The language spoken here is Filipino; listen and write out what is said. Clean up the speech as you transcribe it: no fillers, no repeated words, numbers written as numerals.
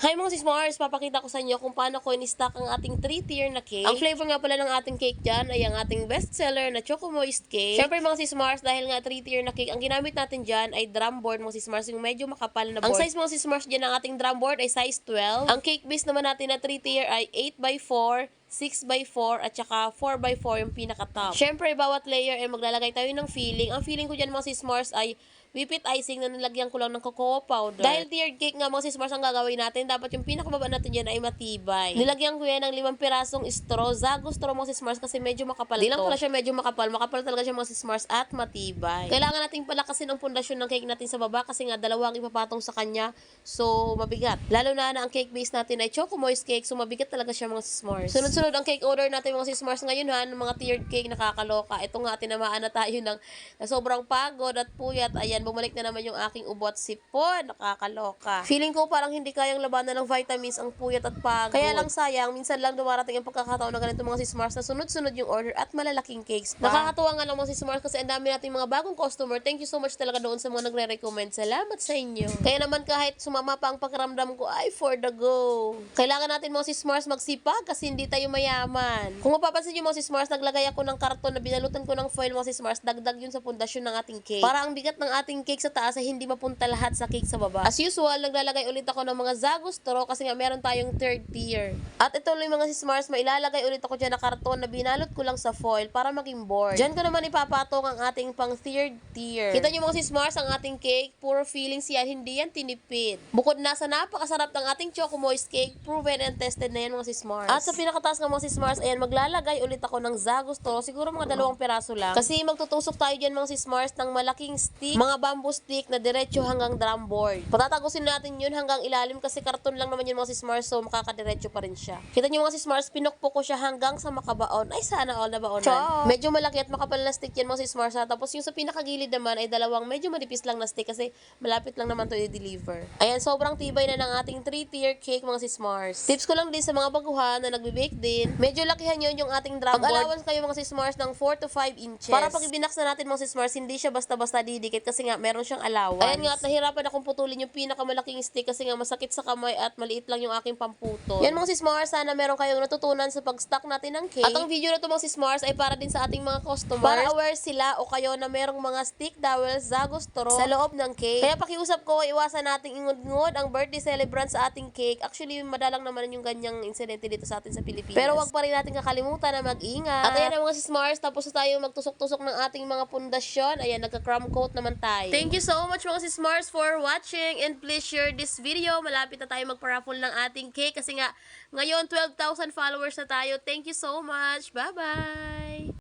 Hi mga sis Mars, papakita ko sa inyo kung paano ko in-stock ang ating 3-tier na cake. Ang flavor nga pala ng ating cake dyan ay ang ating bestseller na Choco Moist Cake. Siyempre mga sis Mars, dahil nga 3-tier na cake, ang ginamit natin dyan ay drum board mga sis Mars, yung medyo makapal na board. Ang size mga sis Mars dyan ng ating drum board ay size 12. Ang cake base naman natin na 3-tier ay 8x4, 6x4 at saka 4x4 yung pinaka-top. Siyempre, bawat layer ay maglalagay tayo ng filling. Ang filling ko dyan mga sis Mars ay whipped icing na nilagyan ko lang ng cocoa powder. Dahil tiered cake nga mga sis Mars ang gagawin natin, dapat yung pinakababa natin dyan ay matibay. Nilagyan ko yan ng 5 pirasong straw. Zago straw mga sis Mars kasi medyo makapal Di lang pala siya medyo makapal. Makapal talaga siya mga sis Mars at matibay. Kailangan nating palakasin ang pundasyon ng cake natin sa baba kasi nga dalawang ipapatong sa kanya. So, mabigat. Lalo na ang cake base natin ay Choco Moist Cake. So, mabigat talaga siya mga sis Mars. Sunod-sunod ang cake order natin mga sis Mars ngayon ha, ng mga tiered cake nakakaloka. Ito nga, tinamaan na tayo ng sobrang pagod at puyat. Ayan, bumalik na naman yung aking ubo at sipon. Nakakaloka. Feeling ko parang hindi kayang labanan ng vitamins ang puyat at pagod. Kaya lang sayang, minsan lang dumarating ang pagkakataon na ganito mga sis Mars na sunod-sunod yung order at malalaking cakes pa. Nakakatuwa nga lang mga sis Mars kasi ang dami nating mga bagong customer. Thank you so much talaga doon sa mga nagre-recommend. Salamat sa inyo. Kaya naman kahit sumama pa ang pakiramdam ko, ay for the go. Kailangan natin mga sis Mars magsipag kasi hindi tayo mayaman. Kung mapapansin nyo mga sis Mars, naglagay ako ng karton na binalutan ko ng foil mga sis Mars, dagdag yun sa pundasyon ng ating cake. Para ang bigat ng ating cake sa taas ay hindi mapunta lahat sa cake sa baba. As usual, naglalagay ulit ako ng mga Zago straw kasi nga meron tayong 3rd tier. At ito lang mga sis Mars, mailalagay ulit ako dyan na karton na binalot ko lang sa foil para maging board. Dyan ko naman ipapatong ang ating pang 3rd tier. Kita nyo mga sis Mars, ang ating cake, puro feelings yan, hindi yan tinipid. Bukod na sa napakasarap ng ating Choco Moist Cake, proven and tested na yan mga sis Mars. At sa pinakataas ng mga sis Mars, ayan, maglalagay ulit ako ng Zago straw, siguro mga 2 piraso lang. Kasi magtutusok tayo dyan mga sis Mars ng malaking stick, mga bamboo stick na diretso hanggang drum board. Patatagusin natin yun hanggang ilalim kasi karton lang naman yun mga sis Mars, so makakadiretso pa rin siya. Kita nyo mga sis Mars, pinukpok ko siya hanggang sa makabaon. Ay sana all na baonan. Medyo malaki at makapal na stick yan mga sis Mars ha. Tapos yung sa pinakagilid naman ay dalawang medyo manipis lang na stick kasi malapit lang naman to i-deliver. Ayan, sobrang tibay na ng ating 3-tier cake mga sis Mars. Tips ko lang din sa mga baguhan na nagbe-bake din, medyo lakihan yun yung ating drum board. Mag-allowance kayo mga sis Mars ng 4 to 5 inches. Para pag ibinaks na natin mga sis Mars, hindi siya basta-basta didikit kasi nga meron siyang allowance. Ayan nga at nahirapan akong putulin yung pinakamalaking stick kasi nga masakit sa kamay at maliit lang yung aking pamputol. Yan mga sis Mars, sana meron kayong natutunan sa pag-stock natin ng cake. At ang video na to mga sis Mars ay para din sa ating mga customers. Para aware sila o kayo na merong mga stick dowels, Zago straw sa loob ng cake. Kaya pakiusap ko, iwasan nating ingod-ngod ang birthday celebrant sa ating cake. Actually, madalang naman yung ganyang insidente dito sa atin sa Pilipinas. Pero wag pa rin natin kakalimutan na mag-ingat. At ayan na mga sis Mars, tapos na tayo magtusok-tusok ng ating mga pundasyon. Ayan, nagka-crumb coat naman tayo. Thank you so much mga sis Mars for watching and please share this video. Malapit na tayo magpa-raffle ng ating cake kasi nga ngayon 12,000 followers na tayo. Thank you so much. Bye-bye!